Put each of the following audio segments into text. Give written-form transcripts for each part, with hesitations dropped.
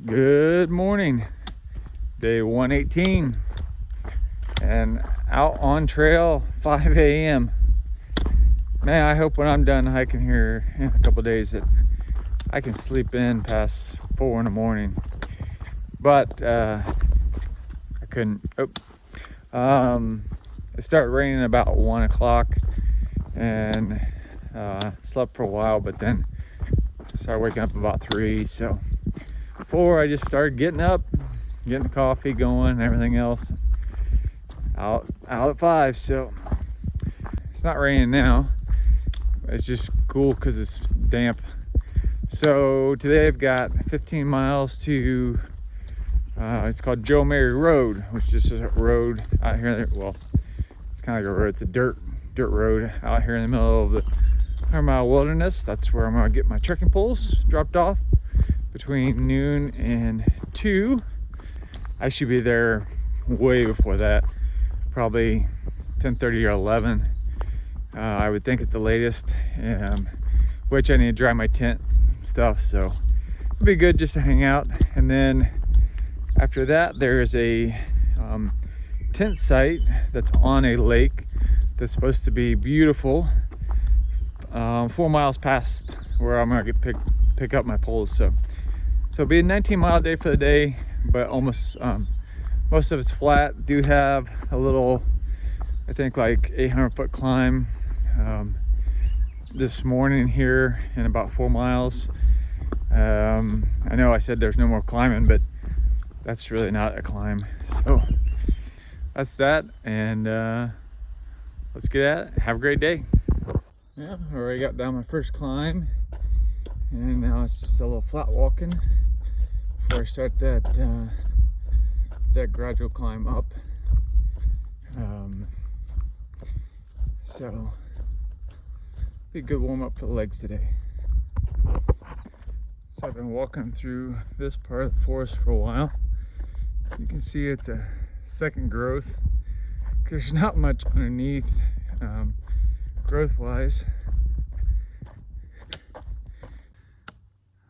Good morning, day 118, and out on trail 5 a.m. Man, I hope when I'm done hiking here in a couple days that I can sleep in past 4 in the morning. But I couldn't. It started raining about 1 o'clock, and slept for a while, but then started waking up about 3. So 4, I just started getting up, getting the coffee going and everything else. Out at 5, so it's not raining now. It's just cool because it's damp. So today I've got 15 miles to it's called Joe Mary Road, which is a road out here. Well, it's kind of like a road. It's a dirt road out here in the middle of the 100-mile wilderness. That's where I'm gonna get my trekking poles dropped off between noon and 2. I should be there way before that, probably 10:30 or 11. I would think at the latest, which I need to dry my tent stuff, so it'll be good just to hang out. And then after that, there's a tent site that's on a lake that's supposed to be beautiful, 4 miles past where I'm gonna pick up my poles. So it'll be a 19-mile day for the day, but almost most of it's flat. Do have a little, I think like 800-foot climb this morning here in about 4 miles. I know I said there's no more climbing, but that's really not a climb. So that's that, and let's get at it. Have a great day. Yeah, I already got down my first climb, and now it's just a little flat walking before I start that gradual climb up. So be a good warm up for the legs today. So I've been walking through this part of the forest for a while. You can see it's a second growth. There's not much underneath growth wise.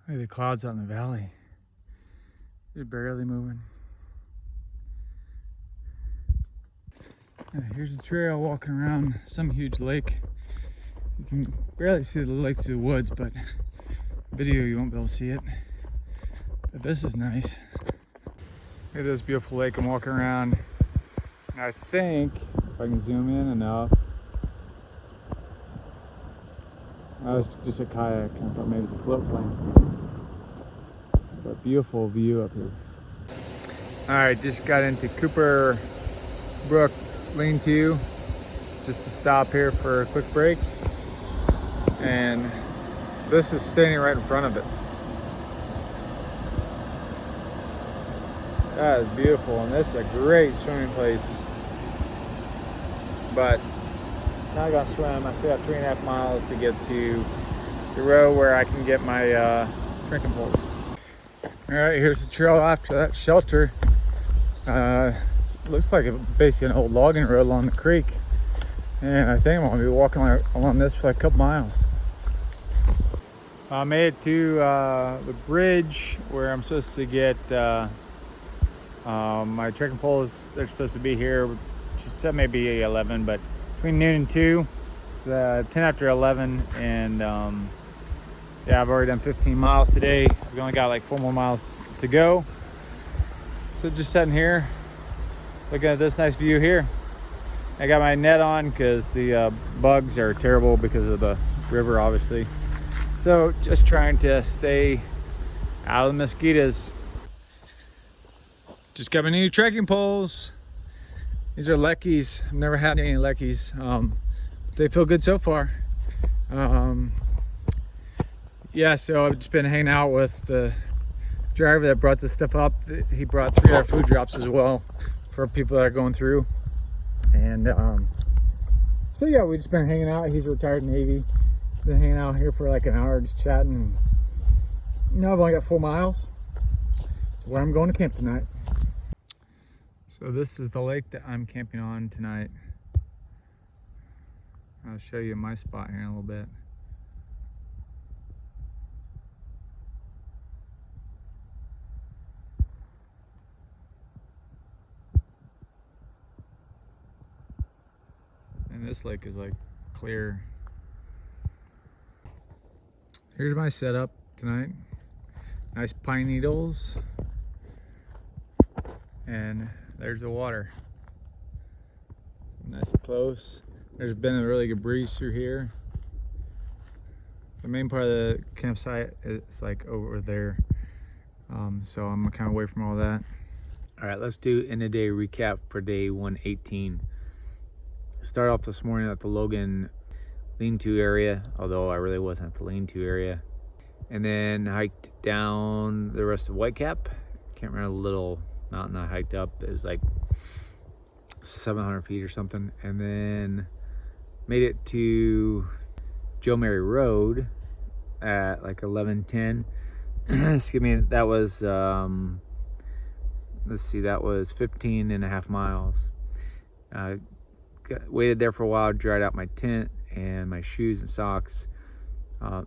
Look at the clouds out in the valley. They're barely moving. Here's a trail walking around some huge lake. You can barely see the lake through the woods, but video you won't be able to see it. But this is nice. Look at this beautiful lake I'm walking around. And I think if I can zoom in enough. Oh, it's just a kayak. I thought maybe it's a float plane. But beautiful view up here. All right, just got into Cooper Brook Lean-To, just to stop here for a quick break. And this is standing right in front of it. That is beautiful, and this is a great swimming place. But not gonna swim. I still got 3.5 miles to get to the road where I can get my trekking poles. All right, here's the trail after that shelter. It looks like basically an old logging road along the creek, and I think I'm gonna be walking along this for like a couple miles. I made it to the bridge where I'm supposed to get my trekking poles. They're supposed to be here. She said maybe 11, but between noon and 2. It's 10 after 11, and yeah, I've already done 15 miles today. We've only got like 4 more miles to go. So just sitting here, looking at this nice view here. I got my net on because the bugs are terrible because of the river, obviously. So just trying to stay out of the mosquitoes. Just got my new trekking poles. These are Leckies. I've never had any Leckies. They feel good so far. Yeah, so I've just been hanging out with the driver that brought this stuff up. He brought 3 other food drops as well for people that are going through. And so yeah, we've just been hanging out. He's a retired Navy. Been hanging out here for like an hour, just chatting. You know, I've only got 4 miles to where I'm going to camp tonight. So this is the lake that I'm camping on tonight. I'll show you my spot here in a little bit. And this lake is like clear. Here's my setup tonight. Nice pine needles. And there's the water. Nice and close. There's been a really good breeze through here. The main part of the campsite is like over there. So I'm kind of away from all that. All right, let's do end of day recap for day 118. Start off this morning at the Logan lean-to area, although I really wasn't at the lean-to area. And then hiked down the rest of Whitecap. Can't remember the little mountain I hiked up. It was like 700 feet or something. And then made it to Joe Mary Road at like 11:10. Excuse me, that was let's see, that was 15.5 miles. Waited there for a while, dried out my tent and my shoes and socks,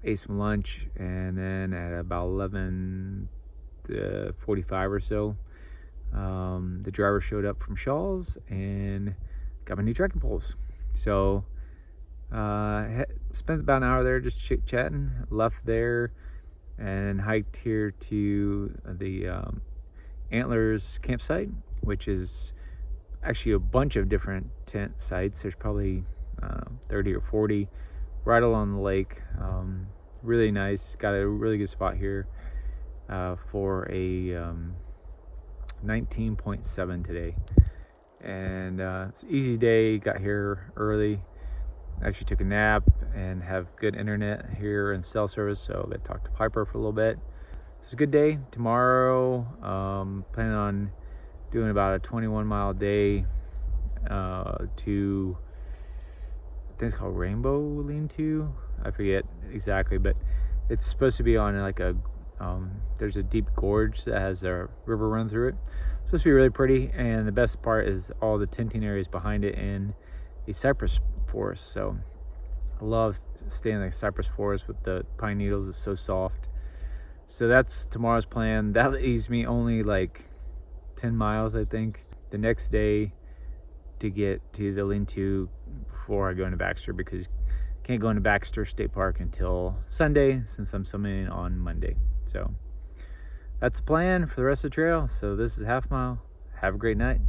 ate some lunch, and then at about 11:45 or so, the driver showed up from Shaw's and got my new trekking poles. So spent about an hour there just chit-chatting, left there and hiked here to the Antlers campsite, which is actually a bunch of different tent sites. There's probably 30 or 40 right along the lake. Really nice. Got a really good spot here for a 19.7 today. And it's an easy day. Got here early. Actually took a nap and have good internet here and cell service, so I got to talk to Piper for a little bit. It's a good day. Tomorrow, planning on doing about a 21-mile day to, I think it's called Rainbow Lean-To. I forget exactly, but it's supposed to be on like a, there's a deep gorge that has a river run through it. It's supposed to be really pretty, and the best part is all the tenting areas behind it in a cypress forest. So I love staying in the cypress forest with the pine needles. It's so soft. So that's tomorrow's plan. That leaves me only like 10 miles, I think, the next day to get to the lean-to before I go into Baxter, because I can't go into Baxter State Park until Sunday since I'm summiting on Monday. So that's the plan for the rest of the trail. So this is Half Mile. Have a great night.